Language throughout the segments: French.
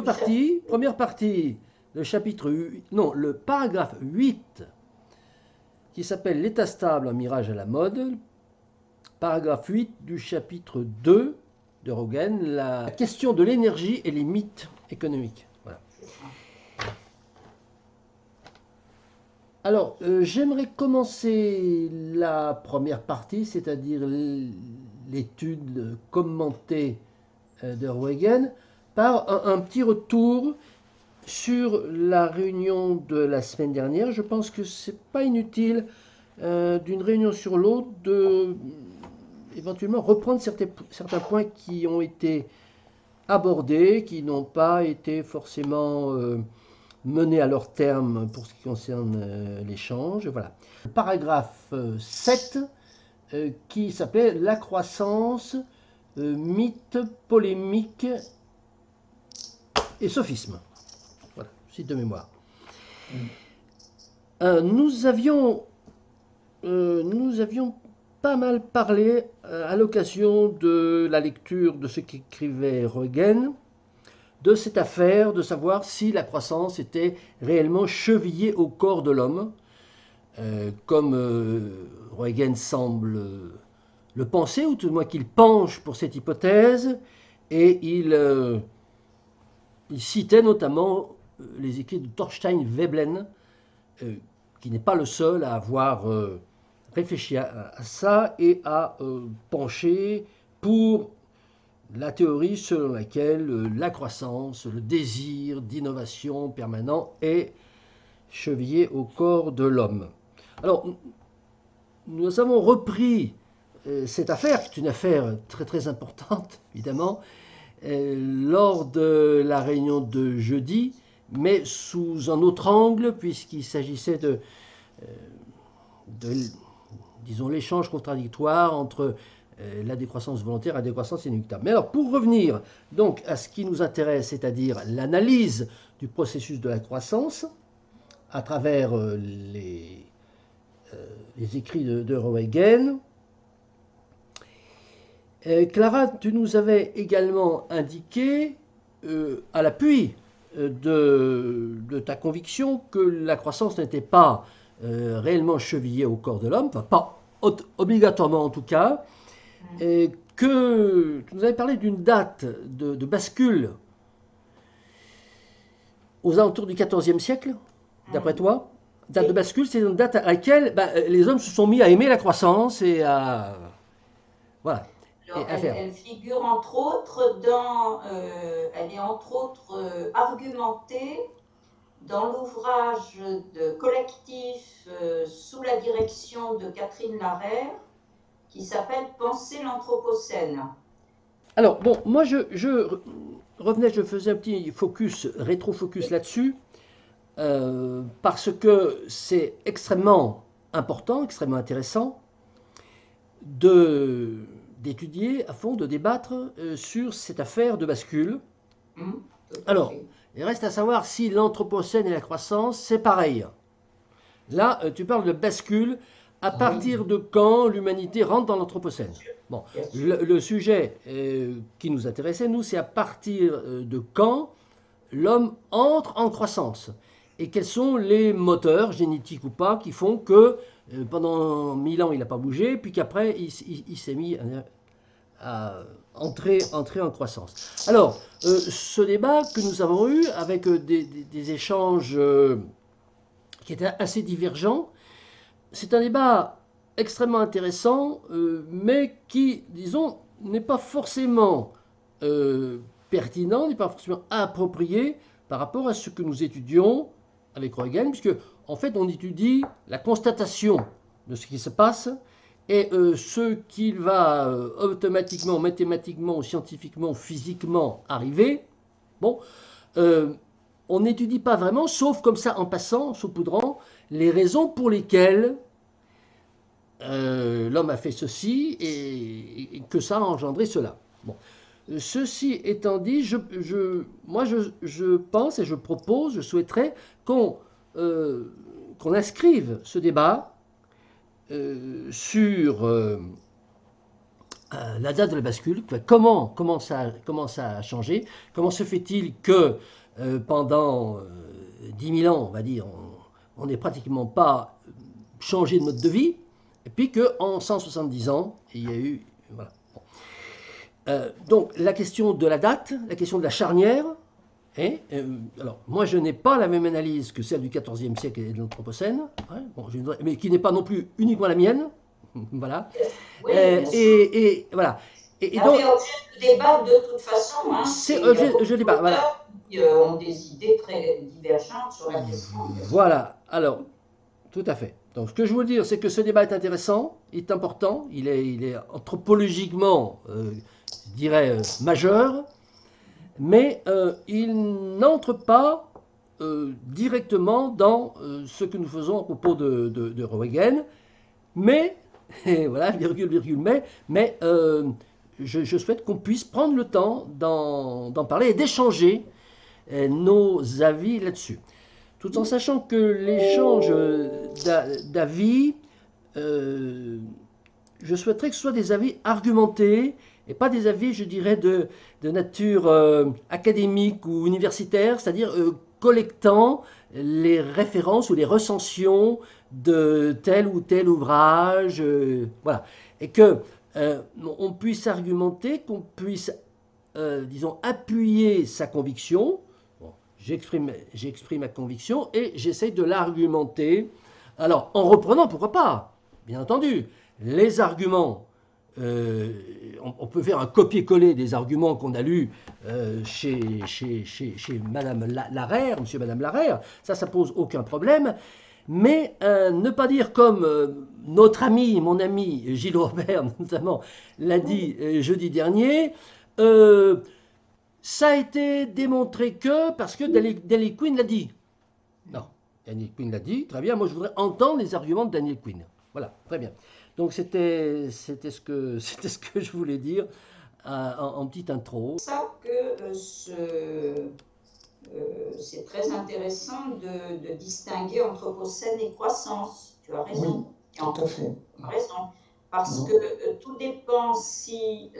partie, le chapitre 8, non, le paragraphe 8, qui s'appelle l'état stable, un mirage à la mode. Paragraphe 8 du chapitre 2 de Rogan, la question de l'énergie et les mythes économiques. Voilà. Alors, j'aimerais commencer la première partie, c'est-à-dire l'étude commentée de Rogan, par un petit retour sur la réunion de la semaine dernière. Je pense que ce n'est pas inutile d'une réunion sur l'autre de éventuellement reprendre certains points qui ont été abordés, qui n'ont pas été forcément menés à leur terme pour ce qui concerne l'échange. Voilà. Le paragraphe 7 qui s'appelait la croissance, mythe, polémique et sophisme. Voilà, cite de mémoire. Nous avions pas mal parlé à l'occasion de la lecture de ce qu'écrivait Rogan, de cette affaire de savoir si la croissance était réellement chevillée au corps de l'homme, comme Rogan semble le penser, ou tout du moins qu'il penche pour cette hypothèse, et il citait notamment les écrits de Thorstein Veblen, qui n'est pas le seul à avoir réfléchi à ça et à pencher pour la théorie selon laquelle la croissance, le désir d'innovation permanent est chevillé au corps de l'homme. Alors, nous avons repris cette affaire, qui est une affaire très très importante, évidemment, lors de la réunion de jeudi, mais sous un autre angle, puisqu'il s'agissait de disons, l'échange contradictoire entre la décroissance volontaire et la décroissance inéluctable. Mais alors, pour revenir donc à ce qui nous intéresse, c'est-à-dire l'analyse du processus de la croissance, à travers les écrits de Rogan, Clara, tu nous avais également indiqué, à l'appui de ta conviction, que la croissance n'était pas réellement chevillée au corps de l'homme, enfin pas obligatoirement en tout cas, et que tu nous avais parlé d'une date de bascule aux alentours du XIVe siècle, d'après toi. Date de bascule, c'est une date à laquelle les hommes se sont mis à aimer la croissance et à... Voilà. Alors, elle figure entre autres elle est entre autres argumentée dans l'ouvrage de collectif sous la direction de Catherine Larère qui s'appelle Penser l'Anthropocène. Alors, bon, moi je revenais, je faisais un petit focus, rétro-focus là-dessus, parce que c'est extrêmement important, extrêmement intéressant d'étudier à fond, de débattre sur cette affaire de bascule. Alors, il reste à savoir si l'anthropocène et la croissance, c'est pareil. Là, tu parles de bascule. À partir de quand l'humanité rentre dans l'anthropocène? Bon, le sujet qui nous intéressait, nous, c'est à partir de quand l'homme entre en croissance. Et quels sont les moteurs, génétiques ou pas, qui font que pendant 1000 ans, il n'a pas bougé, puis qu'après, il s'est mis à entrer en croissance. Alors, ce débat que nous avons eu avec des échanges qui étaient assez divergents, c'est un débat extrêmement intéressant, mais qui, disons, n'est pas forcément pertinent, n'est pas forcément approprié par rapport à ce que nous étudions avec Rogan, puisque, en fait, on étudie la constatation de ce qui se passe et ce qui va automatiquement, mathématiquement, scientifiquement, physiquement arriver. Bon, on n'étudie pas vraiment, sauf comme ça, en passant, en saupoudrant, les raisons pour lesquelles l'homme a fait ceci et que ça a engendré cela. Bon. Ceci étant dit, moi je pense et je propose, je souhaiterais qu'on inscrive ce débat sur la date de la bascule, comment ça a changé, comment se fait-il que pendant 10 000 ans, on va dire, on n'est pratiquement pas changé de mode de vie, et puis qu'en 170 ans, il y a eu... Voilà. Donc la question de la date, la question de la charnière, alors moi je n'ai pas la même analyse que celle du XIVe siècle et de l'Anthropocène, mais qui n'est pas non plus uniquement la mienne, voilà. Oui, et voilà. Et donc, objet de débat de toute façon. Hein, c'est objet de débat, voilà. Qui ont des idées très divergentes sur la question. Voilà, alors, tout à fait. Donc, ce que je veux dire, c'est que ce débat est intéressant, il est important, il est anthropologiquement, je dirais, majeur, mais il n'entre pas directement dans ce que nous faisons à propos de Roentgen, mais, et voilà, virgule, mais je souhaite qu'on puisse prendre le temps d'en parler et d'échanger nos avis là-dessus. Tout en sachant que l'échange d'avis, je souhaiterais que ce soit des avis argumentés et pas des avis, je dirais, de nature académique ou universitaire, c'est-à-dire collectant les références ou les recensions de tel ou tel ouvrage, voilà, et que on puisse argumenter, qu'on puisse, disons, appuyer sa conviction. Bon, j'exprime ma conviction et j'essaye de l'argumenter. Alors, en reprenant, pourquoi pas, bien entendu, les arguments. On peut faire un copier-coller des arguments qu'on a lus chez Madame Larère, Monsieur et Madame Larère, ça pose aucun problème, mais ne pas dire comme notre ami, mon ami Gilles Robert notamment l'a dit jeudi dernier, ça a été démontré que parce que Daniel Quinn l'a dit. Non, Daniel Quinn l'a dit, très bien, moi je voudrais entendre les arguments de Daniel Quinn. Voilà, très bien. Donc c'était ce que je voulais dire en petite intro. C'est ça que c'est très intéressant de distinguer Anthropocène et croissance. Tu as raison. Oui, tout à fait. Tu as raison. Parce que tout dépend si,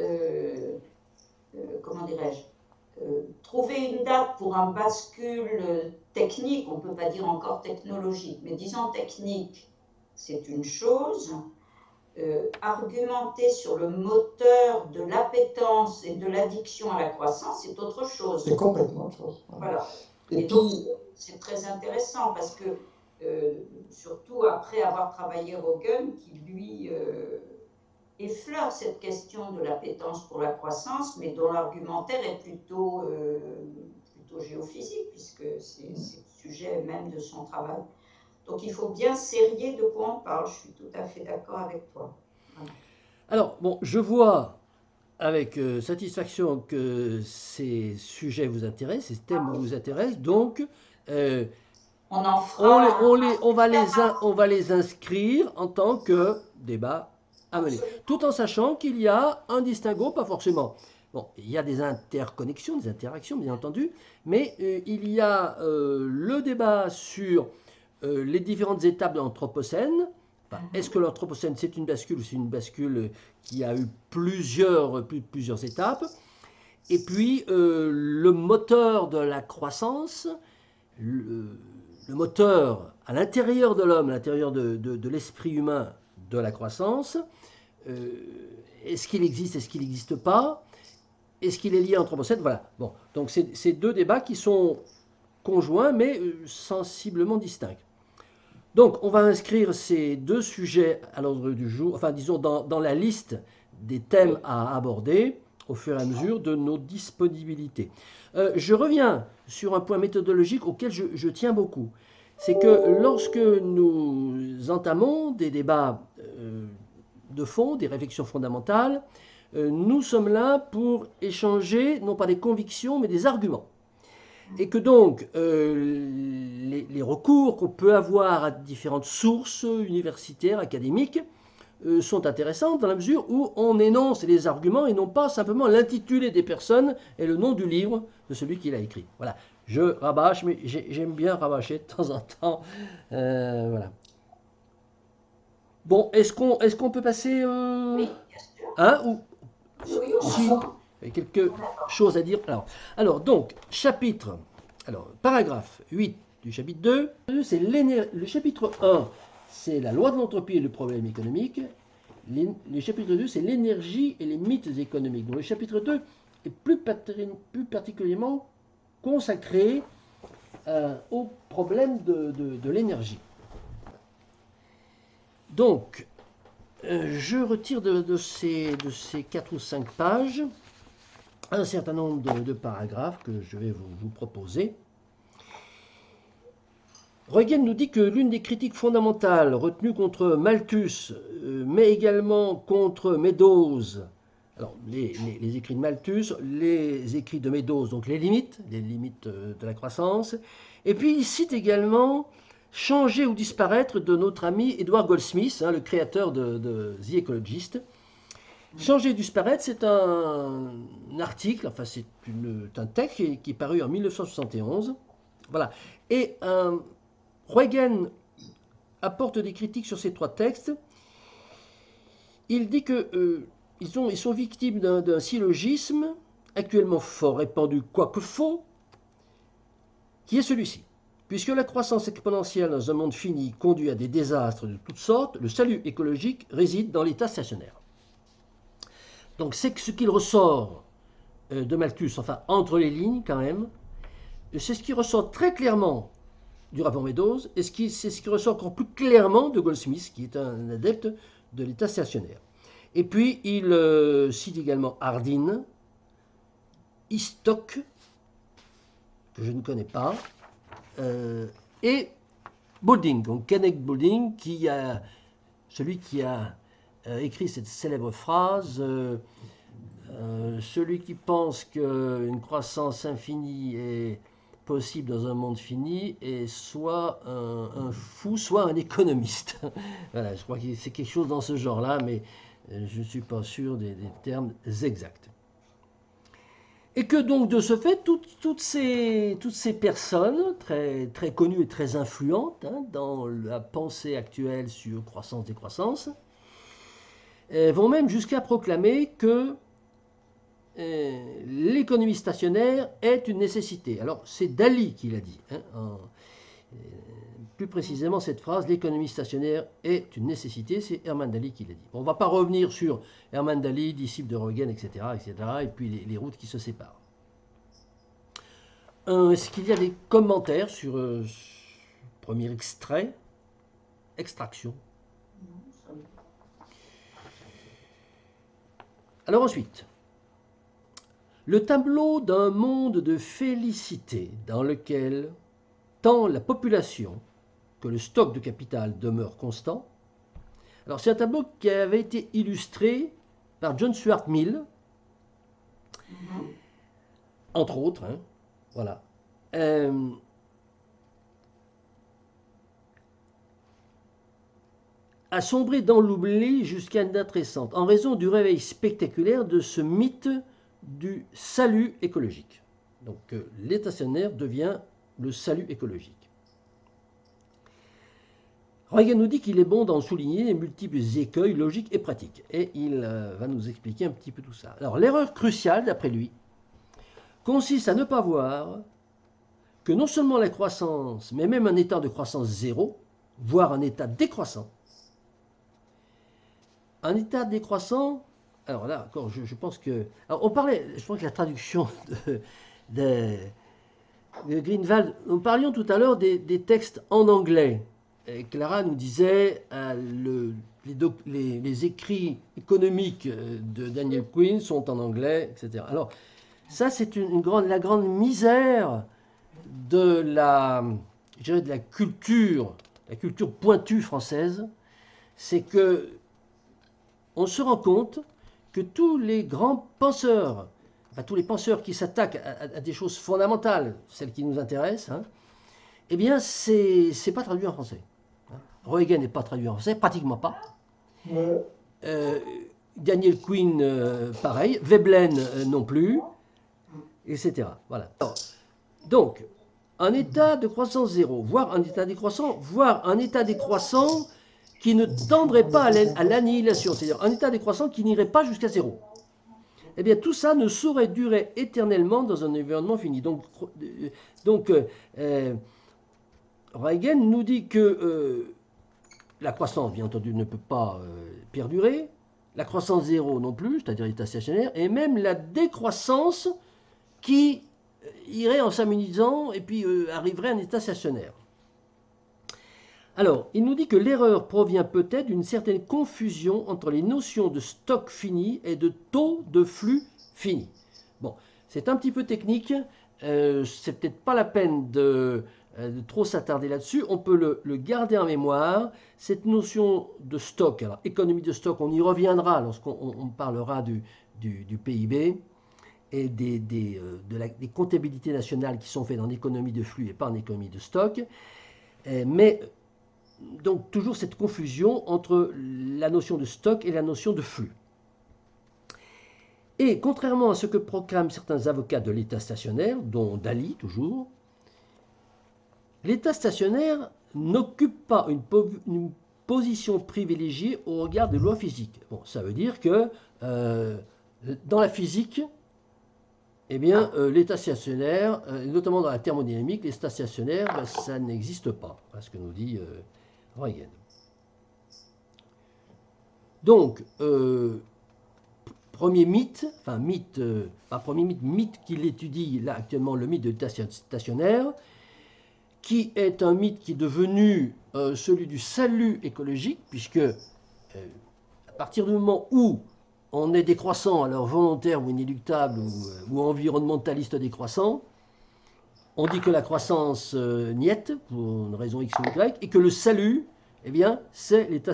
comment dirais-je, trouver une date pour un bascule technique, on ne peut pas dire encore technologique, mais disons technique, c'est une chose. Argumenter sur le moteur de l'appétence et de l'addiction à la croissance, c'est autre chose. C'est complètement autre chose. Voilà. Et donc, c'est très intéressant parce que, surtout après avoir travaillé Roentgen, qui lui effleure cette question de l'appétence pour la croissance, mais dont l'argumentaire est plutôt géophysique, puisque c'est le sujet même de son travail. Donc il faut bien serrer de quoi on parle, je suis tout à fait d'accord avec toi. Voilà. Alors, bon, je vois avec satisfaction que ces sujets vous intéressent, ces thèmes vous intéressent, donc on va les inscrire en tant que débat à mener. Tout en sachant qu'il y a un distinguo, pas forcément. Bon, il y a des interconnexions, des interactions, bien entendu, mais il y a le débat sur les différentes étapes de l'Anthropocène. Enfin, est-ce que l'Anthropocène, c'est une bascule ou c'est une bascule qui a eu plusieurs étapes? Et puis, le moteur de la croissance, le moteur à l'intérieur de l'homme, à l'intérieur de l'esprit humain de la croissance, est-ce qu'il existe, est-ce qu'il n'existe pas? Est-ce qu'il est lié à l'Anthropocène? Voilà. Bon, donc c'est deux débats qui sont conjoints, mais sensiblement distincts. Donc, on va inscrire ces deux sujets à l'ordre du jour, enfin, disons, dans la liste des thèmes à aborder au fur et à mesure de nos disponibilités. Je reviens sur un point méthodologique auquel je tiens beaucoup. C'est que lorsque nous entamons des débats de fond, des réflexions fondamentales, nous sommes là pour échanger, non pas des convictions, mais des arguments. Et que donc, les recours qu'on peut avoir à différentes sources universitaires, académiques, sont intéressants dans la mesure où on énonce les arguments et non pas simplement l'intitulé des personnes et le nom du livre de celui qui l'a écrit. Voilà, je rabâche, mais j'aime bien rabâcher de temps en temps. Voilà. Bon, est-ce qu'on peut passer oui, bien sûr. Hein, ou Oui, on Si, entend. il y a quelque chose à dire. Alors donc, paragraphe 8 du chapitre 2, c'est le chapitre 1, c'est la loi de l'entropie et le problème économique. Le chapitre 2, c'est l'énergie et les mythes économiques. Donc le chapitre 2 est plus particulièrement consacré au problème de l'énergie. Donc, je retire de ces 4 ou 5 pages un certain nombre de paragraphes que je vais vous proposer. Huygens nous dit que l'une des critiques fondamentales retenues contre Malthus, mais également contre Meadows, alors les écrits de Malthus, les écrits de Meadows, donc les limites de la croissance, et puis il cite également Changer ou disparaître de notre ami Edward Goldsmith, le créateur de The Ecologist. Changer ou disparaître, c'est un article, enfin c'est un texte qui est paru en 1971. Voilà. Et Huygens apporte des critiques sur ces 3 textes. Il dit que ils sont victimes d'un syllogisme actuellement fort répandu, quoique faux, qui est celui-ci. Puisque la croissance exponentielle dans un monde fini conduit à des désastres de toutes sortes, le salut écologique réside dans l'état stationnaire. Donc c'est ce qu'il ressort de Malthus, enfin entre les lignes quand même, c'est ce qui ressort très clairement du rapport Meadows, et c'est ce qui ressort encore plus clairement de Goldsmith, qui est un adepte de l'état stationnaire. Et puis il cite également Hardin, Histok, que je ne connais pas, et Boulding, donc Kenneth Boulding, celui qui a écrit cette célèbre phrase celui qui pense qu'une croissance infinie est possible dans un monde fini est soit un fou, soit un économiste. Voilà, je crois que c'est quelque chose dans ce genre-là, mais je ne suis pas sûr des termes exacts. Et que donc de ce fait, toutes ces personnes très, très connues et très influentes dans la pensée actuelle sur croissance-décroissance vont même jusqu'à proclamer que l'économie stationnaire est une nécessité. Alors c'est Daly qui l'a dit. Plus précisément cette phrase, l'économie stationnaire est une nécessité, c'est Herman Daly qui l'a dit. Bon, on ne va pas revenir sur Herman Daly, disciple de Huygens, etc., et puis les routes qui se séparent. Est-ce qu'il y a des commentaires sur ce premier extraction? Alors ensuite, le tableau d'un monde de félicité dans lequel tant la population que le stock de capital demeure constant. Alors c'est un tableau qui avait été illustré par John Stuart Mill, entre autres, voilà. A sombré dans l'oubli jusqu'à une date récente, en raison du réveil spectaculaire de ce mythe du salut écologique. Donc l'état stationnaire devient le salut écologique. Huygens nous dit qu'il est bon d'en souligner les multiples écueils logiques et pratiques. Et il va nous expliquer un petit peu tout ça. Alors l'erreur cruciale, d'après lui, consiste à ne pas voir que non seulement la croissance, mais même un état de croissance zéro, voire un état décroissant, alors là, encore, je pense que... Alors on parlait, je pense que la traduction de Greenwald, nous parlions tout à l'heure des textes en anglais. Et Clara nous disait les écrits économiques de Daniel Quinn sont en anglais, etc. Alors ça, c'est la grande misère de la culture pointue française, c'est que on se rend compte que tous les grands penseurs, tous les penseurs qui s'attaquent à des choses fondamentales, celles qui nous intéressent, eh bien, c'est pas traduit en français. Huygens n'est pas traduit en français, pratiquement pas. Daniel Quinn, pareil. Veblen non plus, etc. Voilà. Alors, donc, un état de croissance zéro, voire un état décroissant, voire un état décroissant qui ne tendrait pas à l'annihilation, c'est-à-dire un état décroissant qui n'irait pas jusqu'à zéro. eh bien tout ça ne saurait durer éternellement dans un environnement fini. Donc Huygens nous dit que la croissance, bien entendu, ne peut pas perdurer, la croissance zéro non plus, c'est-à-dire l'état stationnaire, et même la décroissance qui irait en s'amenuisant et puis arriverait à un état stationnaire. Alors, il nous dit que l'erreur provient peut-être d'une certaine confusion entre les notions de stock fini et de taux de flux fini. Bon, c'est un petit peu technique, c'est peut-être pas la peine de trop s'attarder là-dessus, on peut le garder en mémoire. Cette notion de stock, alors économie de stock, on y reviendra lorsqu'on parlera du PIB et des comptabilités nationales qui sont faites en économie de flux et pas en économie de stock. Mais donc toujours cette confusion entre la notion de stock et la notion de flux. Et contrairement à ce que proclament certains avocats de l'état stationnaire, dont Daly toujours, l'état stationnaire n'occupe pas une position privilégiée au regard des lois physiques. Bon, ça veut dire que dans la physique, eh bien, l'état stationnaire, notamment dans la thermodynamique, l'état stationnaire, ben, ça n'existe pas, c'est ce que nous dit Huygens. Donc, premier mythe, enfin mythe, pas premier mythe qu'il étudie là actuellement, le mythe de l'état stationnaire, qui est un mythe qui est devenu celui du salut écologique, puisque à partir du moment où on est décroissant, alors volontaire ou inéluctable ou environnementaliste décroissant, on dit que la croissance niette, pour une raison X ou Y, et que le salut, eh bien, c'est l'état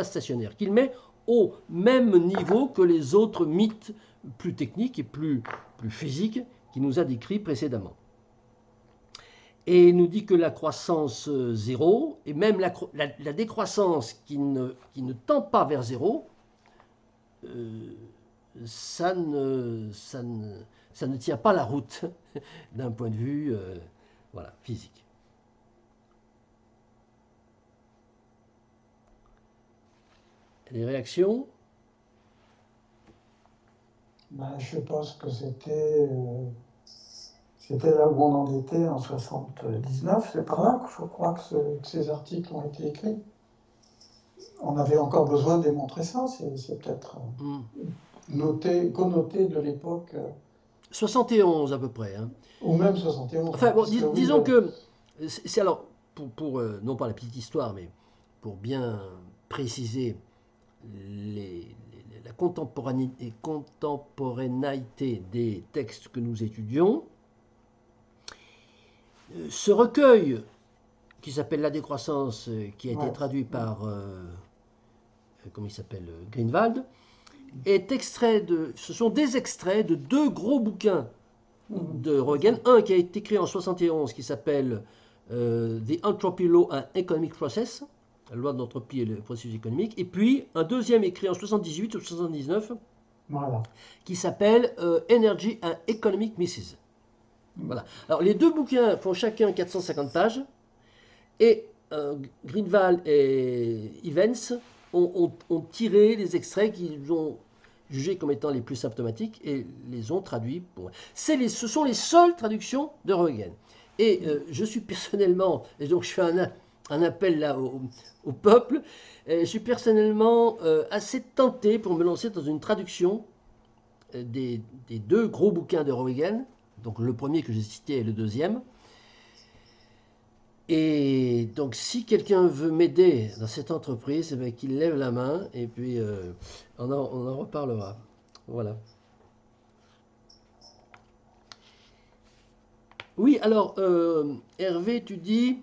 stationnaire, qu'il met au même niveau que les autres mythes plus techniques et plus physiques qu'il nous a décrits précédemment. Et il nous dit que la croissance zéro, et même la décroissance qui ne tend pas vers zéro, ça ne tient pas la route d'un point de vue voilà, physique. Les réactions? Ben, je pense que c'était là où on en était en 79, c'est par là que je crois que ces articles ont été écrits. On avait encore besoin de démontrer ça, c'est peut-être connoté de l'époque. 71 à peu près. Hein. Ou même 71. Enfin, bon, disons que, c'est alors, pour non pas la petite histoire, mais pour bien préciser la contemporanéité des textes que nous étudions, ce recueil qui s'appelle La décroissance, qui a été traduit par, comment il s'appelle, Greenwald, ce sont des extraits de deux gros bouquins de Huygens. Un qui a été écrit en 71 qui s'appelle The Entropy Law and Economic Process, la loi de l'entropie et le processus économique, et puis un deuxième écrit en 78 ou 79 voilà, qui s'appelle Energy and Economic Misses. Voilà. Alors les deux bouquins font chacun 450 pages et Greenwald et Evans ont tiré les extraits qu'ils ont jugés comme étant les plus symptomatiques et les ont traduits. Ce sont les seules traductions de Huygens. Et je suis personnellement, et donc je fais un appel là au peuple, je suis personnellement assez tenté pour me lancer dans une traduction des deux gros bouquins de Huygens, donc le premier que j'ai cité et le deuxième. Et donc, si quelqu'un veut m'aider dans cette entreprise, eh bien, qu'il lève la main et puis on en reparlera. Voilà. Oui, alors, Hervé, tu dis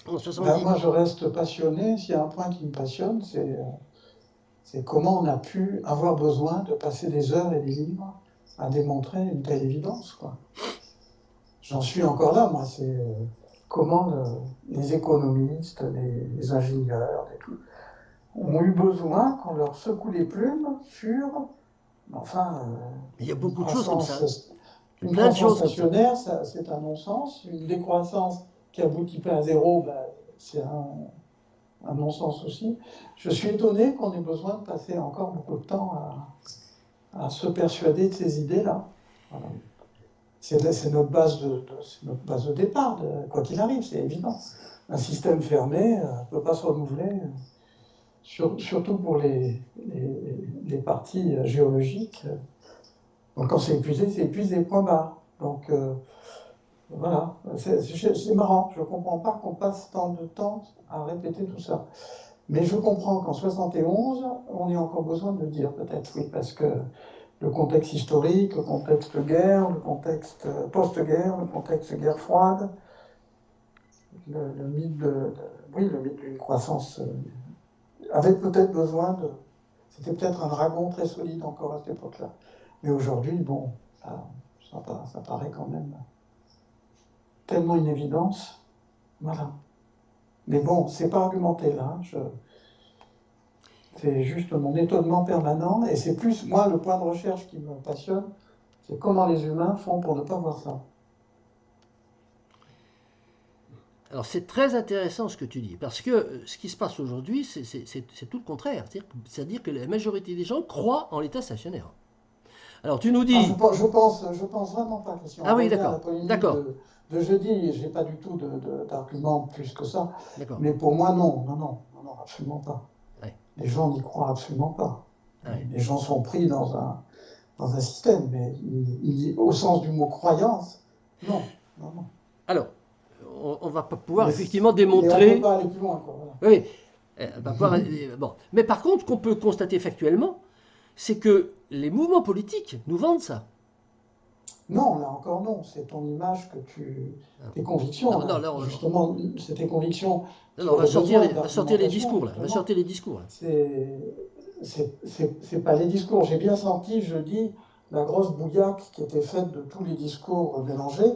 en 70... moi, je reste passionné. S'il y a un point qui me passionne, c'est comment on a pu avoir besoin de passer des heures et des livres à démontrer une telle évidence, quoi. J'en suis encore là, moi, c'est... comment les économistes, les ingénieurs, ont eu besoin qu'on leur secoue les plumes sur, enfin, il y a beaucoup de choses comme ça. Une croissance stationnaire, c'est un non-sens. Une décroissance qui aboutit pas à zéro, c'est un non-sens aussi. Je suis étonné qu'on ait besoin de passer encore beaucoup de temps à se persuader de ces idées-là. Voilà. C'est notre base c'est notre base de départ, quoi qu'il arrive, c'est évident. Un système fermé ne peut pas se renouveler, surtout pour les parties géologiques. Donc quand c'est épuisé, point barre. Donc voilà, c'est marrant, je ne comprends pas qu'on passe tant de temps à répéter tout ça. Mais je comprends qu'en 71, on ait encore besoin de le dire, peut-être, oui, parce que le contexte historique, le contexte guerre, le contexte post-guerre, le contexte guerre froide, le mythe d'une croissance avait peut-être besoin de... C'était peut-être un dragon très solide encore à cette époque-là. Mais aujourd'hui, bon, ça paraît quand même tellement une évidence. Voilà. Mais bon, c'est pas argumenté là. C'est juste mon étonnement permanent. Et c'est plus, moi, le point de recherche qui me passionne, c'est comment les humains font pour ne pas voir ça. Alors c'est très intéressant ce que tu dis, parce que ce qui se passe aujourd'hui, c'est tout le contraire. C'est-à-dire que la majorité des gens croient en l'État stationnaire. Alors tu nous dis... je pense vraiment pas, Christian. Ah oui, On revient à d'accord. la polémique D'accord. de jeudi, j'ai pas du tout d'argument plus que ça. D'accord. Mais pour moi, non, absolument pas. Ouais. Les gens n'y croient absolument pas. Ouais. Les gens sont pris dans un système, mais au sens du mot croyance, non. Alors, on va pas pouvoir effectivement démontrer... Mais on peut pas aller plus loin, quoi. Voilà. Oui, on va pouvoir... bon. Mais par contre, ce qu'on peut constater factuellement, c'est que les mouvements politiques nous vendent ça. Non, là encore non, c'est ton image tes convictions. Non, justement, c'est tes convictions. Non, on va sortir les discours là. On va sortir les discours là. C'est pas les discours. J'ai bien senti jeudi la grosse bouillaque qui était faite de tous les discours mélangés.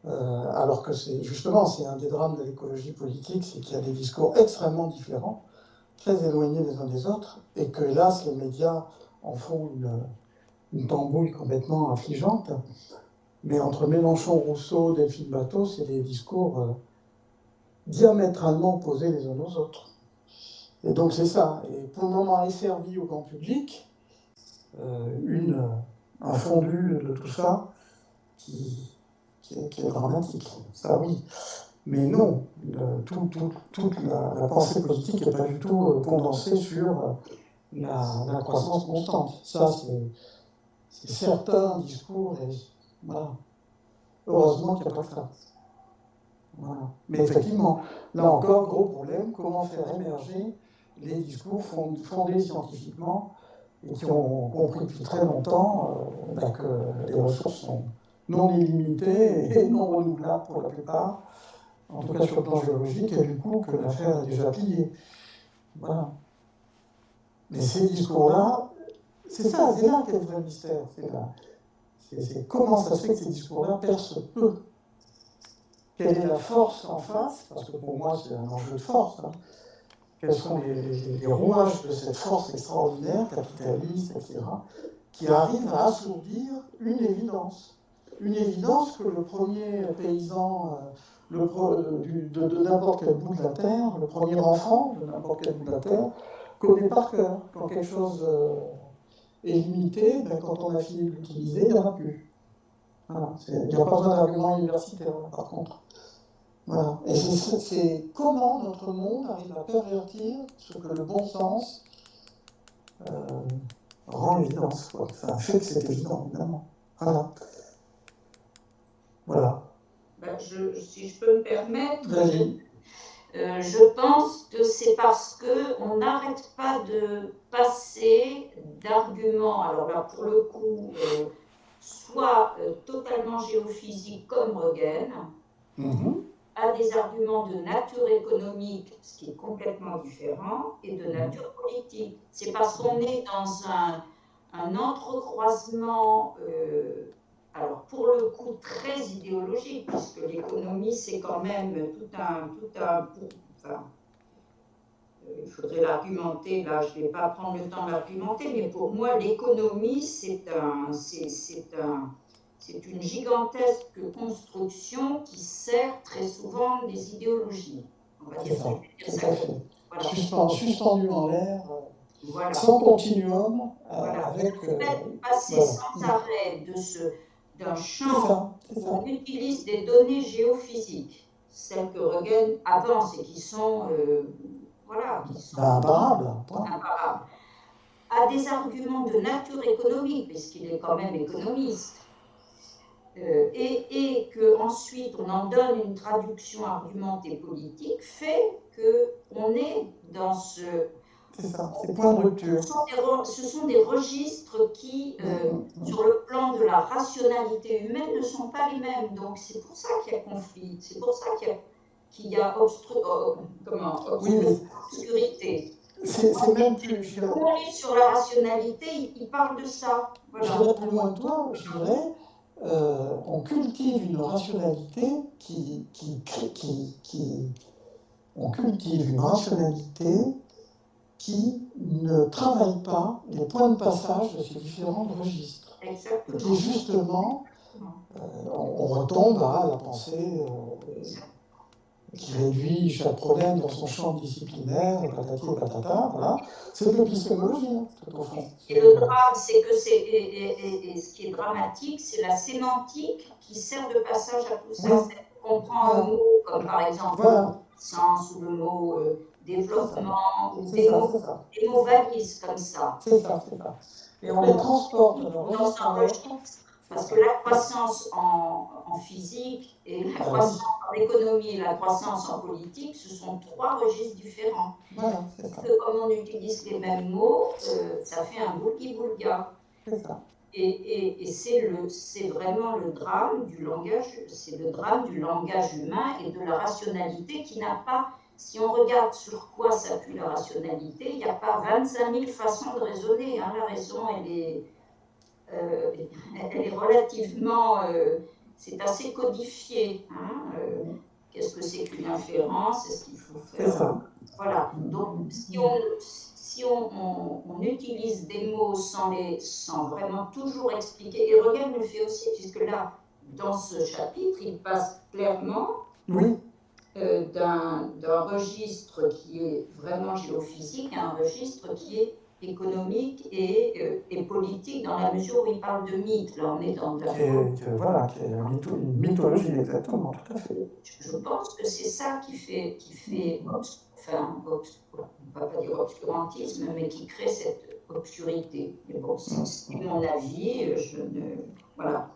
Alors que c'est un des drames de l'écologie politique, c'est qu'il y a des discours extrêmement différents, très éloignés les uns des autres, et que hélas les médias en font une tambouille complètement affligeante. Mais entre Mélenchon, Rousseau, Delphine Batho, c'est des discours diamétralement opposés les uns aux autres. Et donc c'est ça. Et pour le moment est servi au grand public un fondu de tout ça qui est dramatique. Ça oui. Mais non, toute la pensée politique n'est pas du tout condensée sur la croissance constante. Ça, c'est certains discours, et voilà. Heureusement qu'il n'y a pas que ça. Voilà. Mais effectivement, là encore, gros problème, comment faire émerger les discours fondés scientifiquement et qui ont compris depuis très longtemps que les ressources sont non illimitées et non renouvelables pour la plupart, en tout cas sur le plan géologique, et du coup que l'affaire est déjà pliée. Voilà. Mais ces discours-là, c'est là qu'est le vrai mystère. C'est comment ça se fait que ces discours-là percent peu. Quelle est la force en face? Parce que pour moi, c'est un enjeu de force. Hein. Quels sont les rouages de cette force extraordinaire, capitaliste, etc., qui arrivent à assourdir une évidence? Une évidence que le premier paysan de n'importe quel bout de la terre, le premier enfant de n'importe quel bout de la terre, connaît par cœur. Quand quelque chose est limité, quand on a fini de l'utiliser, il n'y en a plus. Voilà. Il n'y a pas besoin d'arguments universitaires, par contre. Voilà. Et c'est comment notre monde arrive à pervertir ce que le bon sens rend évidence. Ça fait que c'est évident, évidemment. Voilà. Voilà. Ben, si je peux me permettre, je pense que c'est parce qu'on n'arrête pas de passer d'arguments, alors là pour le coup, soit totalement géophysiques comme Rögen, à des arguments de nature économique, ce qui est complètement différent, et de nature politique. C'est parce qu'on est dans un entrecroisement, alors pour le coup très idéologique, puisque l'économie c'est quand même enfin, il faudrait l'argumenter, là je ne vais pas prendre le temps d'argumenter, mais pour moi l'économie c'est une gigantesque construction qui sert très souvent des idéologies. On va dire ça. Voilà. Suspendu en l'air. Voilà. Sans continuum, Voilà. avec... Faites passer voilà. sans arrêt d'un C'est champ ça, c'est où ça. on utilise des données géophysiques, celles que Röntgen avance et qui sont, voilà, qui sont Imparable. imparables, à des arguments de nature économique, puisqu'il est quand même économiste, et qu'ensuite on en donne une traduction argumentée politique, fait qu'on est dans ce... C'est ça, c'est point de rupture. Ce sont des registres qui, sur le plan de la rationalité humaine, ne sont pas les mêmes. Donc c'est pour ça qu'il y a conflit, c'est pour ça qu'il y a obscurité. C'est même plus... Quand on lit sur la rationalité, il parle de ça. Voilà. J'irais plus loin que toi, je dirais, on cultive une rationalité on cultive une rationalité qui ne travaille pas les points de passage de ces différents registres. Exactement. Et qui justement, on retombe à la pensée qui réduit chaque problème dans son champ disciplinaire, et patati et patata, voilà. C'est de l'épistémologie, hein, tout au fond. Et le drame, c'est que et ce qui est dramatique, c'est la sémantique qui sert de passage à tout ça. Oui. On prend un mot comme par exemple sens ou le mot développement, ou des mots valises comme ça. C'est ça. Et on les transporte d'un registre à l'autre. Parce que la croissance en physique et la croissance en économie et la croissance en politique, ce sont trois registres différents. Voilà, c'est parce ça. que comme on utilise les mêmes mots, ça fait un boulki-boulga. C'est ça. Et c'est vraiment le drame du langage, c'est le drame du langage humain et de la rationalité qui n'a pas, si on regarde sur quoi s'appuie la rationalité, il n'y a pas 25 000 façons de raisonner. Hein. La raison, elle est relativement, c'est assez codifié. Hein. Qu'est-ce que c'est qu'une inférence? Est-ce qu'il faut faire? C'est ça. Voilà. Donc, si on utilise des mots sans vraiment toujours expliquer, et Röntgen le fait aussi, puisque là, dans ce chapitre, il passe clairement d'un registre qui est vraiment géophysique à un registre qui est économique et politique dans la mesure où il parle de mythe. Là, on est dans qui est une mythologie, exactement, tout à fait. Je pense que c'est ça qui fait enfin, on ne va pas dire obscurantisme, mais qui crée cette obscurité. Mais bon, c'est mon avis, voilà.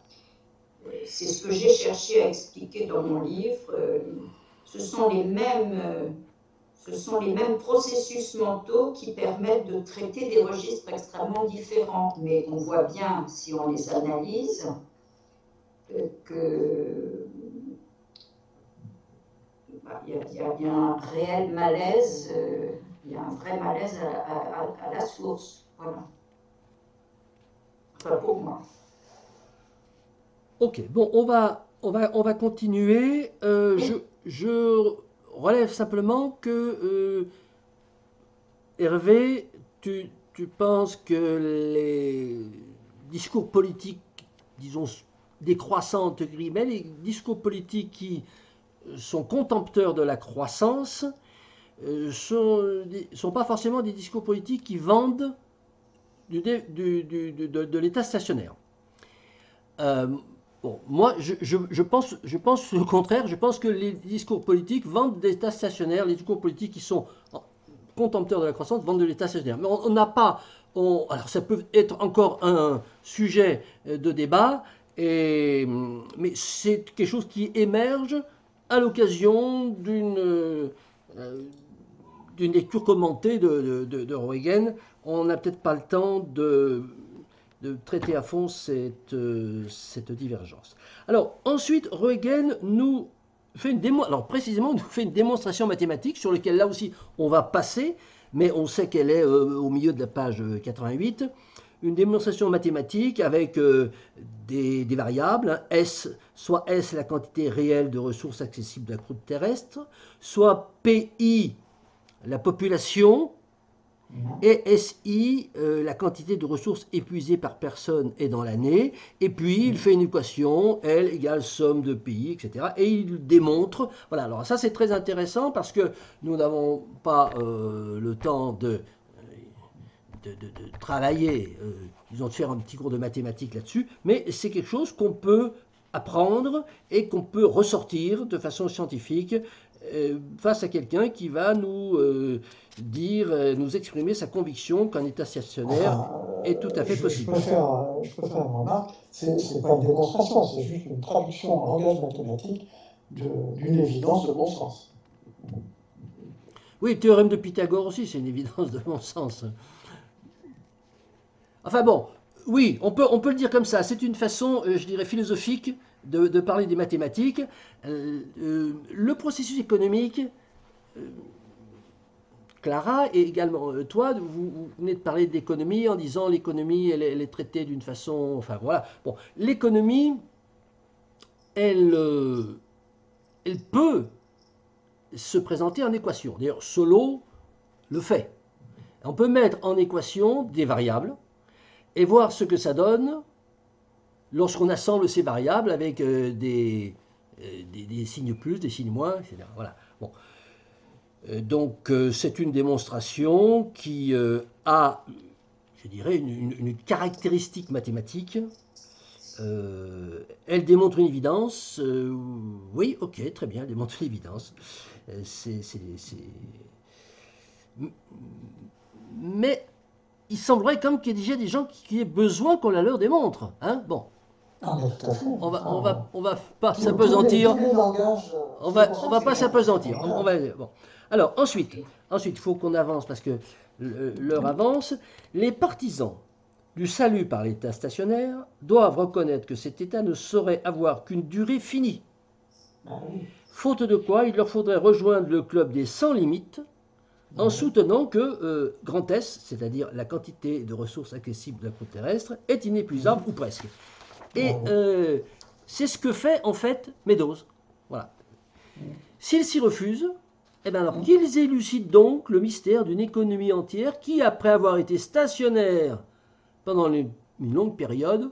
C'est ce que j'ai cherché à expliquer dans mon livre. Ce sont les mêmes processus mentaux qui permettent de traiter des registres extrêmement différents. Mais on voit bien, si on les analyse, que il y a un réel malaise, il y a un vrai malaise à la source. Voilà. Enfin, pour moi. Ok, bon, on va continuer. Je relève simplement que Hervé, tu penses que les discours politiques, disons décroissants entre guillemets, les discours politiques qui sont contempteurs de la croissance sont pas forcément des discours politiques qui vendent de l'État stationnaire. Bon, moi, je pense au contraire, je pense que les discours politiques vendent de l'État stationnaire, les discours politiques qui sont contempteurs de la croissance vendent de l'État stationnaire. Mais on n'a pas... alors ça peut être encore un sujet de débat, mais c'est quelque chose qui émerge à l'occasion d'une lecture commentée de Röntgen. On n'a peut-être pas le temps de traiter à fond cette divergence. Alors, ensuite, Röntgen nous fait nous fait une démonstration mathématique sur laquelle, là aussi, on va passer, mais on sait qu'elle est au milieu de la page 88. Une démonstration mathématique avec des variables, hein, S, soit S la quantité réelle de ressources accessibles de la croûte terrestre, soit PI la population, et SI, la quantité de ressources épuisées par personne et dans l'année, et puis il fait une équation, L égale somme de pays, etc. Et il démontre, voilà, alors ça c'est très intéressant parce que nous n'avons pas le temps de travailler, disons de faire un petit cours de mathématiques là-dessus, mais c'est quelque chose qu'on peut apprendre et qu'on peut ressortir de façon scientifique face à quelqu'un qui va nous nous exprimer sa conviction qu'un état stationnaire est tout à fait possible. Je peux faire une remarque, c'est pas une démonstration, c'est juste une traduction en langage mathématique d'une évidence de bon sens. Oui, le théorème de Pythagore aussi, c'est une évidence de bon sens. Enfin bon, oui, on peut le dire comme ça. C'est une façon, je dirais, philosophique de parler des mathématiques. Le processus économique, Clara, et également toi, vous venez de parler d'économie en disant l'économie, elle est traitée d'une façon... Enfin voilà. Bon, l'économie, elle peut se présenter en équation. D'ailleurs, Solow le fait. On peut mettre en équation des variables et voir ce que ça donne lorsqu'on assemble ces variables avec des signes plus, des signes moins, etc. Voilà. Bon. Donc, c'est une démonstration qui a, je dirais, une caractéristique mathématique. Elle démontre une évidence. Oui, ok, très bien, elle démontre une évidence. Mais il semblerait comme qu'il y ait déjà des gens qui aient besoin qu'on la leur démontre. Hein, bon. Ah, mais tout à fait. On va pas s'apesantir. On va pas s'apesantir. Bon. Alors, ensuite, il faut qu'on avance parce que l'heure avance. Les partisans du salut par l'état stationnaire doivent reconnaître que cet état ne saurait avoir qu'une durée finie. Faute de quoi, il leur faudrait rejoindre le club des sans limites en soutenant que grand S, c'est-à-dire la quantité de ressources accessibles de la croûte terrestre, est inépuisable ou presque. Et c'est ce que fait en fait Meadows. Voilà. S'ils s'y refusent, eh bien alors qu'ils élucident donc le mystère d'une économie entière qui, après avoir été stationnaire pendant une longue période,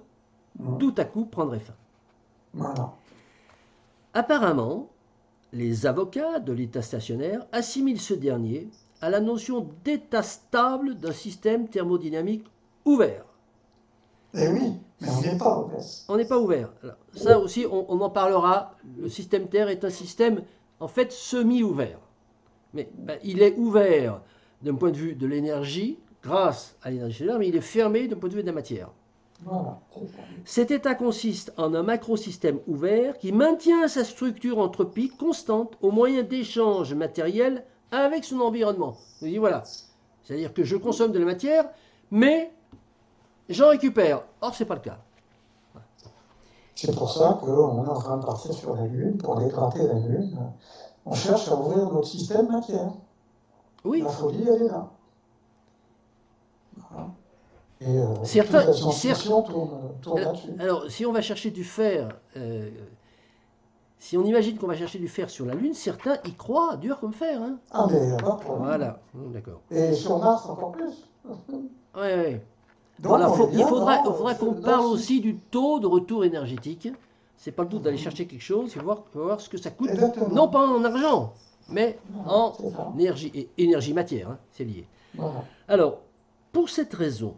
tout à coup prendrait fin. Voilà. Apparemment, les avocats de l'état stationnaire assimilent ce dernier à la notion d'état stable d'un système thermodynamique ouvert. Eh oui, mais on n'est pas ouvert. On n'est pas ouvert. Alors, ça aussi, on en parlera. Le système Terre est un système, en fait, semi-ouvert. Mais il est ouvert d'un point de vue de l'énergie, grâce à l'énergie solaire, mais il est fermé d'un point de vue de la matière. Voilà. Cet état consiste en un macrosystème ouvert qui maintient sa structure entropique constante au moyen d'échanges matériels avec son environnement. Je dis voilà, c'est-à-dire que je consomme de la matière, mais j'en récupère. Or, ce n'est pas le cas. C'est pour ça qu'on est en train de partir sur la Lune, pour dégrader la Lune. On cherche à ouvrir notre système matière. Oui. La folie, elle est là. Voilà. Et certains, toute la science-fiction tourne là-dessus. Alors, si on va chercher du fer, si on imagine qu'on va chercher du fer sur la Lune, certains y croient, dur comme fer. Hein. Ah, mais là-bas, voilà, d'accord. Et sur Mars, encore plus. Oui. Voilà, il faudra qu'on parle aussi du taux de retour énergétique. C'est pas le tout d'aller chercher quelque chose, il faut voir ce que ça coûte. Exactement. Non pas en argent, mais en énergie. Et énergie-matière, hein, c'est lié. Voilà. Alors, pour cette raison,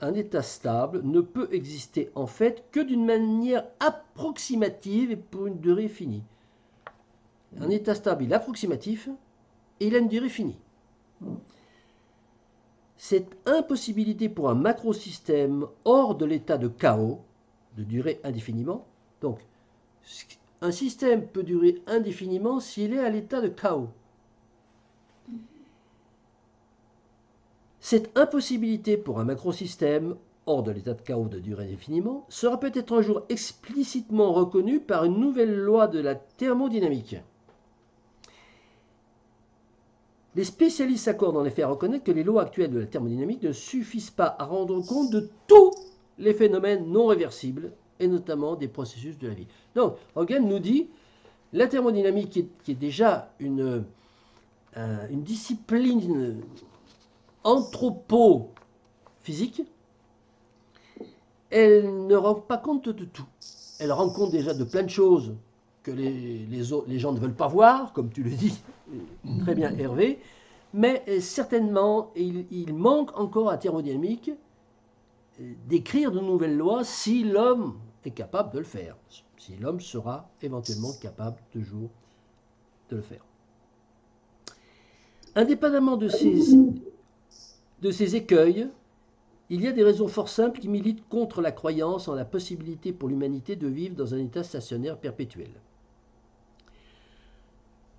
un état stable ne peut exister en fait que d'une manière approximative et pour une durée finie. Un état stable, il est approximatif et il a une durée finie. Cette impossibilité pour un macrosystème hors de l'état de chaos, de durer indéfiniment, donc un système peut durer indéfiniment s'il est à l'état de chaos. Cette impossibilité pour un macrosystème hors de l'état de chaos de durer indéfiniment sera peut-être un jour explicitement reconnue par une nouvelle loi de la thermodynamique. Les spécialistes s'accordent en effet à reconnaître que les lois actuelles de la thermodynamique ne suffisent pas à rendre compte de tous les phénomènes non réversibles, et notamment des processus de la vie. Donc, Hogan nous dit, la thermodynamique, qui est déjà une discipline anthropophysique, elle ne rend pas compte de tout. Elle rend compte déjà de plein de choses que les gens ne veulent pas voir, comme tu le dis très bien Hervé, mais certainement, il manque encore à thermodynamique d'écrire de nouvelles lois si l'homme est capable de le faire, si l'homme sera éventuellement capable de jour de le faire. Indépendamment de ces écueils, il y a des raisons fort simples qui militent contre la croyance en la possibilité pour l'humanité de vivre dans un état stationnaire perpétuel.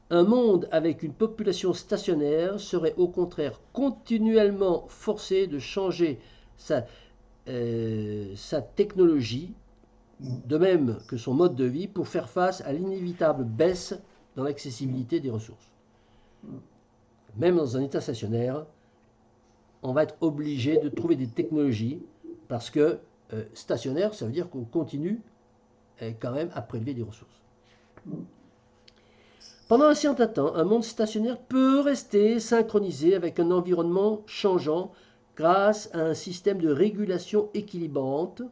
Un monde avec une population stationnaire serait au contraire continuellement forcé de changer sa technologie, de même que son mode de vie, pour faire face à l'inévitable baisse dans l'accessibilité des ressources. Même dans un état stationnaire, on va être obligé de trouver des technologies parce que stationnaire, ça veut dire qu'on continue quand même à prélever des ressources. Pendant un certain temps, un monde stationnaire peut rester synchronisé avec un environnement changeant grâce à un système de régulation équilibrante,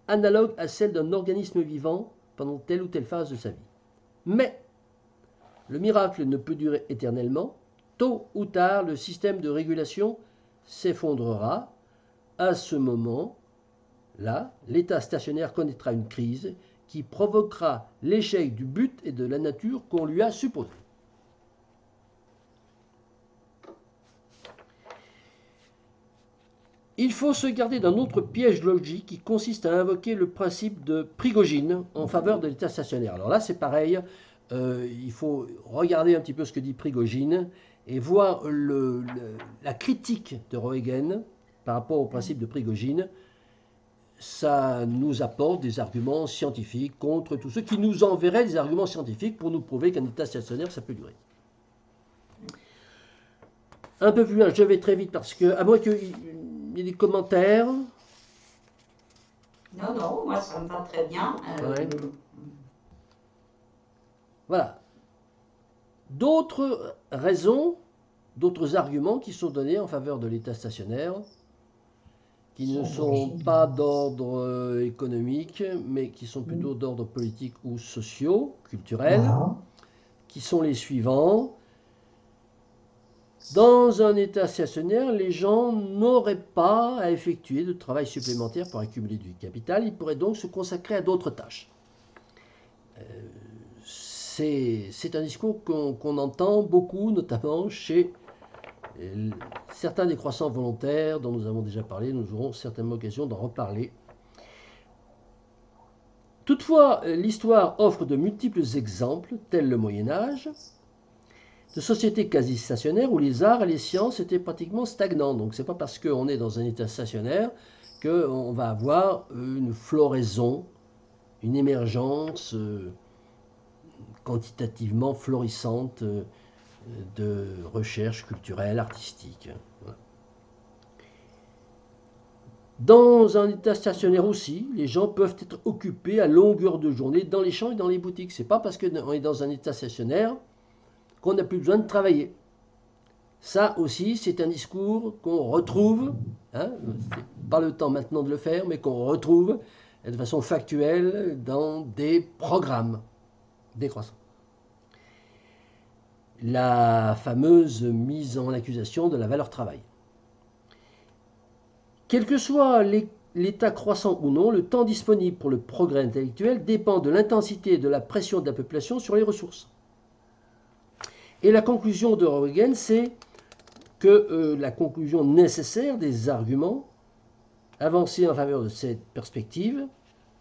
analogue à celle d'un organisme vivant pendant telle ou telle phase de sa vie. Mais le miracle ne peut durer éternellement. Tôt ou tard, le système de régulation s'effondrera. À ce moment-là, l'état stationnaire connaîtra une crise qui provoquera l'échec du but et de la nature qu'on lui a supposé. Il faut se garder d'un autre piège logique qui consiste à invoquer le principe de Prigogine en faveur de l'état stationnaire. Alors là, c'est pareil, il faut regarder un petit peu ce que dit Prigogine et voir la critique de Roentgen par rapport au principe de Prigogine. Ça nous apporte des arguments scientifiques contre tous ceux qui nous enverraient des arguments scientifiques pour nous prouver qu'un état stationnaire, ça peut durer. Un peu plus loin, je vais très vite parce que, à moins qu'il y ait des commentaires. Non, moi ça me va très bien. Ouais. Voilà. D'autres raisons, d'autres arguments qui sont donnés en faveur de l'état stationnaire, qui ne sont pas d'ordre économique, mais qui sont plutôt d'ordre politique ou sociaux, culturels, qui sont les suivants. Dans un état stationnaire, les gens n'auraient pas à effectuer de travail supplémentaire pour accumuler du capital, ils pourraient donc se consacrer à d'autres tâches. C'est un discours qu'on entend beaucoup, notamment chez certains décroissants volontaires dont nous avons déjà parlé, nous aurons certainement l'occasion d'en reparler. Toutefois, l'histoire offre de multiples exemples, tels le Moyen-Âge, de sociétés quasi stationnaires où les arts et les sciences étaient pratiquement stagnants. Donc ce n'est pas parce qu'on est dans un état stationnaire qu'on va avoir une floraison, une émergence quantitativement florissante de recherche culturelle, artistique. Dans un état stationnaire aussi, les gens peuvent être occupés à longueur de journée dans les champs et dans les boutiques. Ce n'est pas parce qu'on est dans un état stationnaire qu'on n'a plus besoin de travailler. Ça aussi, c'est un discours qu'on retrouve, c'est pas le temps maintenant de le faire, mais qu'on retrouve de façon factuelle dans des programmes décroissants. La fameuse mise en accusation de la valeur travail. Quel que soit l'état croissant ou non, le temps disponible pour le progrès intellectuel dépend de l'intensité et de la pression de la population sur les ressources. Et la conclusion de Roentgen, c'est que la conclusion nécessaire des arguments avancés en faveur de cette perspective,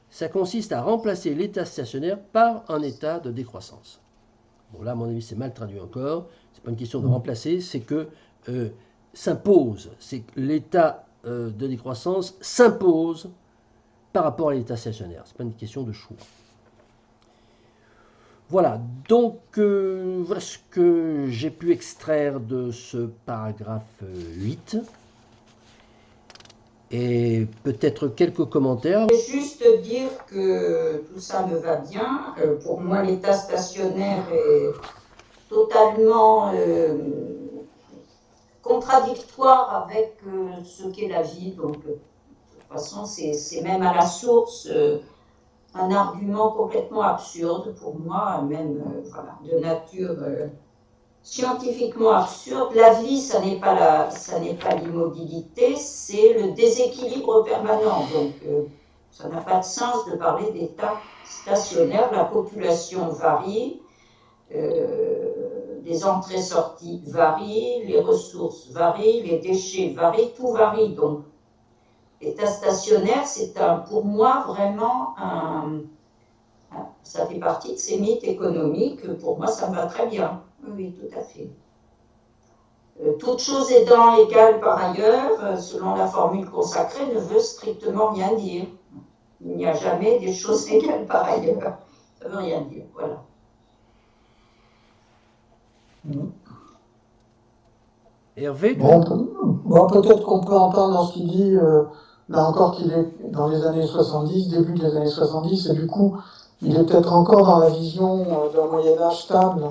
ça consiste à remplacer l'état stationnaire par un état de décroissance. Bon, là, à mon avis, c'est mal traduit encore. Ce n'est pas une question de remplacer, c'est que s'impose. C'est que l'état de décroissance s'impose par rapport à l'état stationnaire. Ce n'est pas une question de choix. Voilà, donc voilà ce que j'ai pu extraire de ce paragraphe 8. Et peut-être quelques commentaires. Je vais juste dire que tout ça me va bien. Pour moi, l'état stationnaire est totalement contradictoire avec ce qu'est la vie. Donc, de toute façon, c'est même à la source un argument complètement absurde pour moi, même voilà, de nature scientifiquement absurde. La vie, ça n'est pas l'immobilité, c'est le déséquilibre permanent. Donc, ça n'a pas de sens de parler d'état stationnaire. La population varie, les entrées-sorties varient, les ressources varient, les déchets varient, tout varie. Donc, l'état stationnaire, c'est pour moi vraiment ça fait partie de ces mythes économiques. Pour moi, ça me va très bien. Oui, tout à fait. Toute chose étant égale par ailleurs, selon la formule consacrée, ne veut strictement rien dire. Il n'y a jamais des choses égales par ailleurs. Ça ne veut rien dire, voilà. Hervé, bon, peut-être qu'on peut entendre dans ce qu'il dit, là encore qu'il est dans les années 70, début des années 70, et du coup, il est peut-être encore dans la vision d'un Moyen-Âge stable,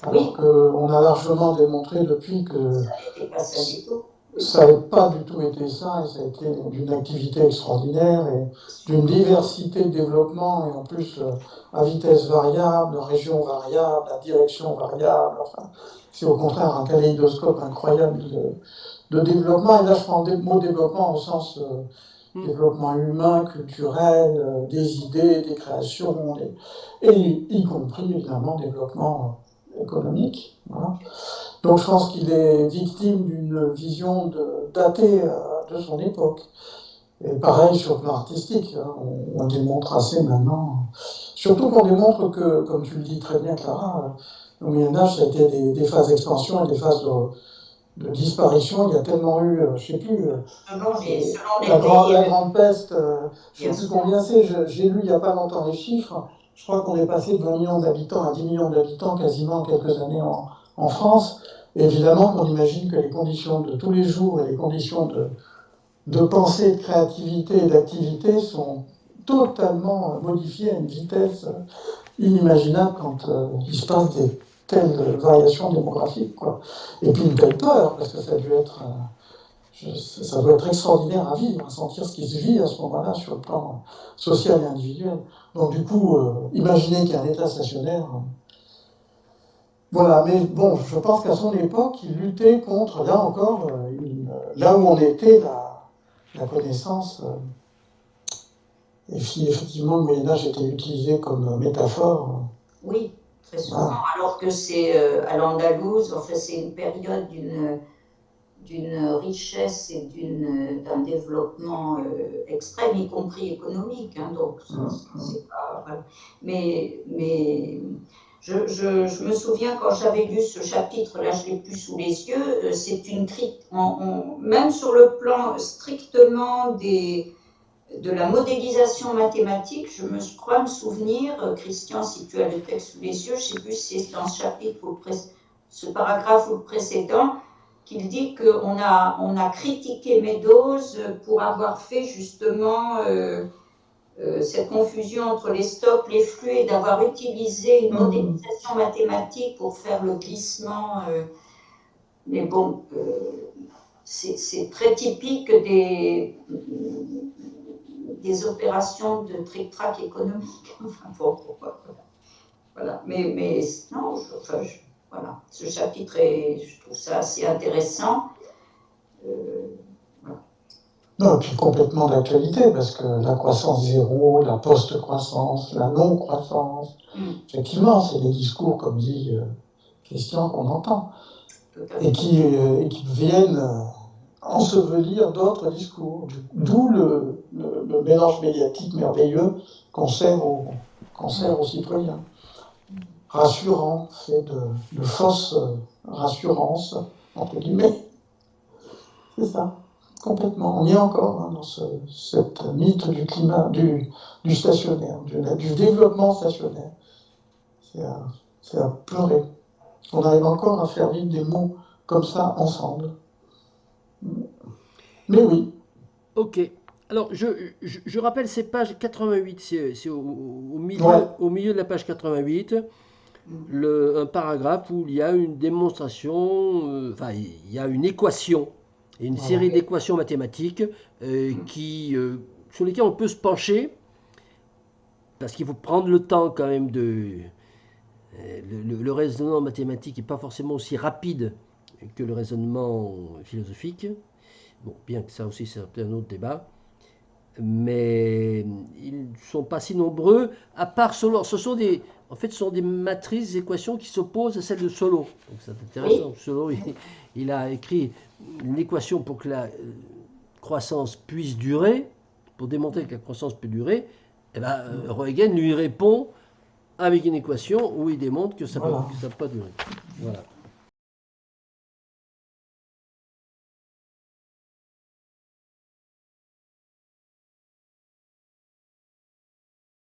alors qu'on a largement démontré depuis que ça n'avait pas du tout été ça, et ça a été d'une activité extraordinaire et d'une diversité de développement, et en plus à vitesse variable, région variable, à direction variable, enfin, c'est au contraire un kaléidoscope incroyable de développement, et là je prends le mot développement au sens développement humain, culturel, des idées, des créations, et y compris évidemment développement économique. Voilà. Donc je pense qu'il est victime d'une vision datée de son époque. Et pareil sur le plan artistique, hein, on démontre assez maintenant. Surtout qu'on démontre que, comme tu le dis très bien Clara, au Moyen-Âge, ça a été des phases d'expansion et des phases de disparition. Il y a tellement eu, je ne sais plus, la grande peste, je ne sais plus combien c'est, j'ai lu il n'y a pas longtemps les chiffres, je crois qu'on est passé de 20 millions d'habitants à 10 millions d'habitants quasiment en quelques années en France. Et évidemment qu'on imagine que les conditions de tous les jours et les conditions de pensée, de créativité et d'activité sont totalement modifiées à une vitesse inimaginable quand il se passe des telles variations démographiques, quoi. Et puis une telle peur, parce que ça doit être extraordinaire à vivre, à sentir ce qui se vit à ce moment-là sur le plan social et individuel. Donc du coup, imaginez qu'il y a un état stationnaire. Voilà, mais bon, je pense qu'à son époque, il luttait contre, là encore, là où on était, la connaissance. Et si effectivement le Moyen-Âge était utilisé comme métaphore. Oui, très souvent, voilà. Alors que c'est à l'Andalouse, enfin, c'est une période d'une richesse et d'un développement extrême, y compris économique. Hein, donc, c'est pas. Voilà. Mais je me souviens quand j'avais lu ce chapitre, là je l'ai plus sous les yeux, c'est une critique, même sur le plan strictement de la modélisation mathématique, je crois me souvenir, Christian, si tu as le texte sous les yeux, je ne sais plus si c'est dans ce chapitre ou ce paragraphe ou le précédent, qu'il dit qu'on a critiqué Meadows pour avoir fait justement cette confusion entre les stocks, les flux, et d'avoir utilisé une modélisation mathématique pour faire le glissement. Mais bon, c'est très typique des opérations de tric-trac économique. Enfin, bon, voilà. Mais non, voilà. Ce chapitre, je trouve ça assez intéressant. Voilà. Non, et puis complètement d'actualité, parce que la croissance zéro, la post-croissance, la non-croissance, effectivement, c'est des discours, comme dit Christian, qu'on entend, et qui viennent ensevelir d'autres discours, d'où le mélange médiatique merveilleux qu'on sert aux citoyens. Rassurant, fait de fausses rassurances, entre guillemets. C'est ça, complètement. On y est encore hein, dans cette mythe du climat, du stationnaire, du développement stationnaire. C'est à pleurer. On arrive encore à faire vivre des mots comme ça ensemble. Mais oui. Ok. Alors, je rappelle, c'est page 88, c'est au milieu de la page 88, un paragraphe où il y a une démonstration, il y a une équation, et une série d'équations mathématiques sur lesquelles on peut se pencher, parce qu'il faut prendre le temps quand même Le raisonnement mathématique n'est pas forcément aussi rapide que le raisonnement philosophique. Bon, bien que ça aussi, c'est un autre débat. Mais ils ne sont pas si nombreux, à part Solon. Ce sont des matrices, des équations qui s'opposent à celles de Solon. Donc c'est intéressant. Oui. Solon, il a écrit une équation pour que la croissance puisse durer, pour démontrer que la croissance peut durer. Et bien, Huygens lui répond avec une équation où il démontre que ça ne peut pas durer. Voilà.